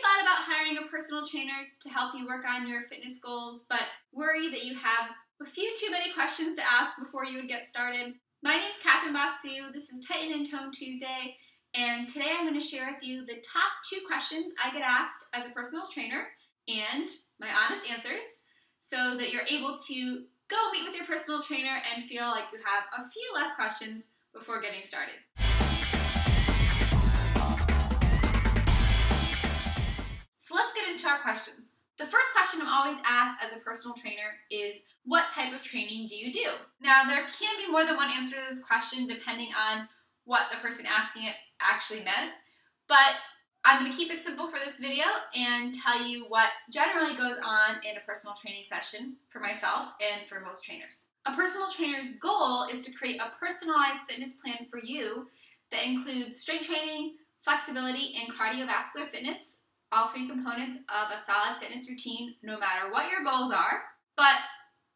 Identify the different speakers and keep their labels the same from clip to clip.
Speaker 1: thought about hiring a personal trainer to help you work on your fitness goals, but worry that you have a few too many questions to ask before you would get started? My name's Catherine Basu. This is Tighten and Tone Tuesday, and today I'm going to share with you the top 2 questions I get asked as a personal trainer and my honest answers so that you're able to go meet with your personal trainer and feel like you have a few less questions before getting started. So let's get into our questions. The first question I'm always asked as a personal trainer is, what type of training do you do? Now, there can be more than one answer to this question depending on what the person asking it actually meant, but I'm going to keep it simple for this video and tell you what generally goes on in a personal training session for myself and for most trainers. A personal trainer's goal is to create a personalized fitness plan for you that includes strength training, flexibility, and cardiovascular fitness, all 3 components of a solid fitness routine, no matter what your goals are. But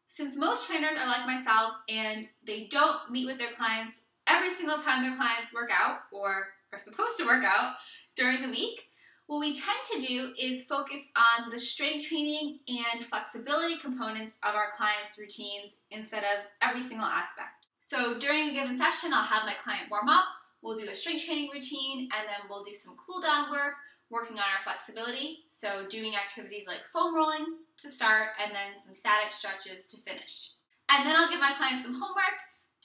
Speaker 1: since most trainers are like myself and they don't meet with their clients every single time their clients work out or are supposed to work out during the week, what we tend to do is focus on the strength training and flexibility components of our clients' routines instead of every single aspect. So during a given session, I'll have my client warm up, we'll do a strength training routine, and then we'll do some cool down work, working on our flexibility, so doing activities like foam rolling to start and then some static stretches to finish. And then I'll give my clients some homework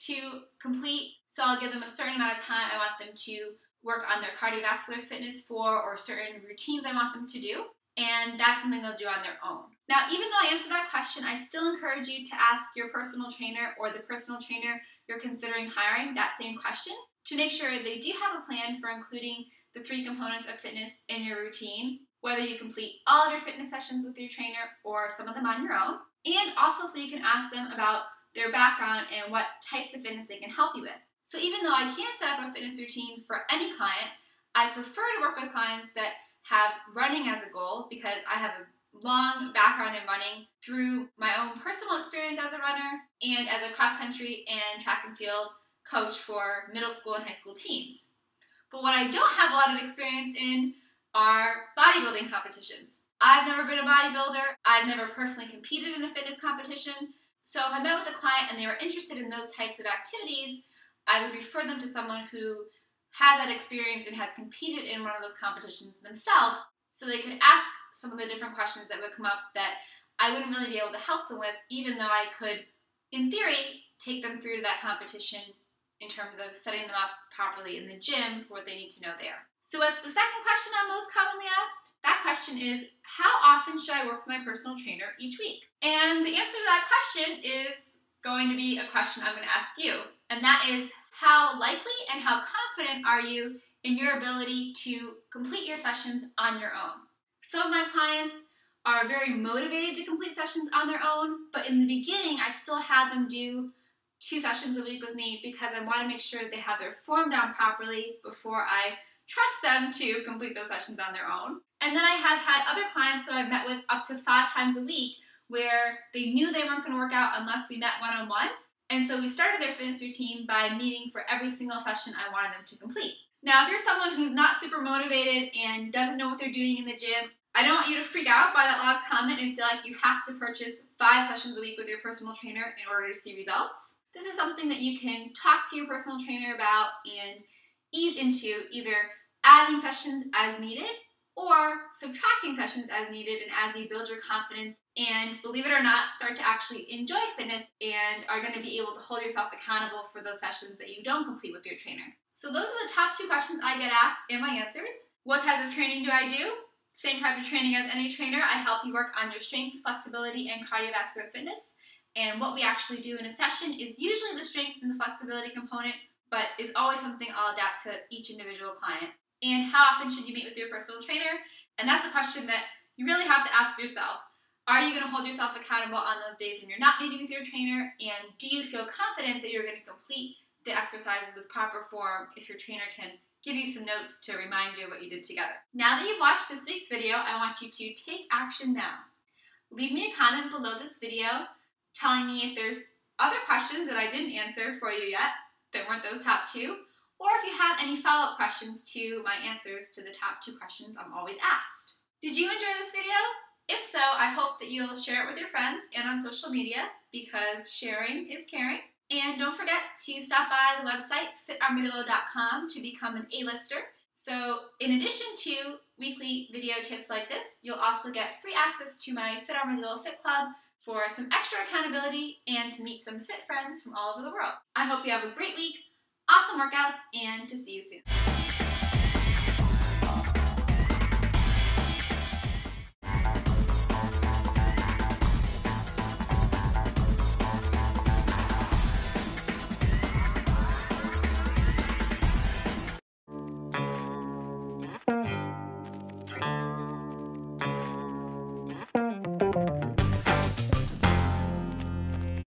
Speaker 1: to complete, so I'll give them a certain amount of time I want them to work on their cardiovascular fitness for, or certain routines I want them to do, and that's something they'll do on their own. Now, even though I answered that question, I still encourage you to ask your personal trainer or the personal trainer you're considering hiring that same question to make sure they do have a plan for including the 3 components of fitness in your routine, whether you complete all of your fitness sessions with your trainer or some of them on your own, and also so you can ask them about their background and what types of fitness they can help you with. So even though I can't set up a fitness routine for any client, I prefer to work with clients that have running as a goal because I have a long background in running through my own personal experience as a runner and as a cross-country and track and field coach for middle school and high school teams. But what I don't have a lot of experience in are bodybuilding competitions. I've never been a bodybuilder. I've never personally competed in a fitness competition. So if I met with a client and they were interested in those types of activities, I would refer them to someone who has that experience and has competed in one of those competitions themselves, so they could ask some of the different questions that would come up that I wouldn't really be able to help them with, even though I could, in theory, take them through to that competition in terms of setting them up properly in the gym for what they need to know there. So what's the second question I'm most commonly asked? That question is, how often should I work with my personal trainer each week? And the answer to that question is going to be a question I'm going to ask you, and that is, how likely and how confident are you in your ability to complete your sessions on your own? Some of my clients are very motivated to complete sessions on their own, but in the beginning I still had them do 2 sessions a week with me because I want to make sure that they have their form down properly before I trust them to complete those sessions on their own. And then I have had other clients who I've met with up to 5 times a week where they knew they weren't going to work out unless we met one-on-one. And so we started their fitness routine by meeting for every single session I wanted them to complete. Now, if you're someone who's not super motivated and doesn't know what they're doing in the gym, I don't want you to freak out by that last comment and feel like you have to purchase 5 sessions a week with your personal trainer in order to see results. This is something that you can talk to your personal trainer about and ease into, either adding sessions as needed or subtracting sessions as needed, and as you build your confidence and, believe it or not, start to actually enjoy fitness and are going to be able to hold yourself accountable for those sessions that you don't complete with your trainer. So those are the top 2 questions I get asked and my answers. What type of training do I do? Same type of training as any trainer. I help you work on your strength, flexibility, and cardiovascular fitness. And what we actually do in a session is usually the strength and the flexibility component, but is always something I'll adapt to each individual client. And how often should you meet with your personal trainer? And that's a question that you really have to ask yourself. Are you going to hold yourself accountable on those days when you're not meeting with your trainer? And do you feel confident that you're going to complete the exercises with proper form if your trainer can give you some notes to remind you of what you did together? Now that you've watched this week's video, I want you to take action now. Leave me a comment below this video telling me if there's other questions that I didn't answer for you yet that weren't those top 2, or if you have any follow-up questions to my answers to the top 2 questions I'm always asked. Did you enjoy this video? If so, I hope that you'll share it with your friends and on social media because sharing is caring. And don't forget to stop by the website fitarmadillo.com to become an A-lister. So in addition to weekly video tips like this, you'll also get free access to my Fit Armadillo Fit Club for some extra accountability and to meet some fit friends from all over the world. I hope you have a great week, awesome workouts, and to see you soon.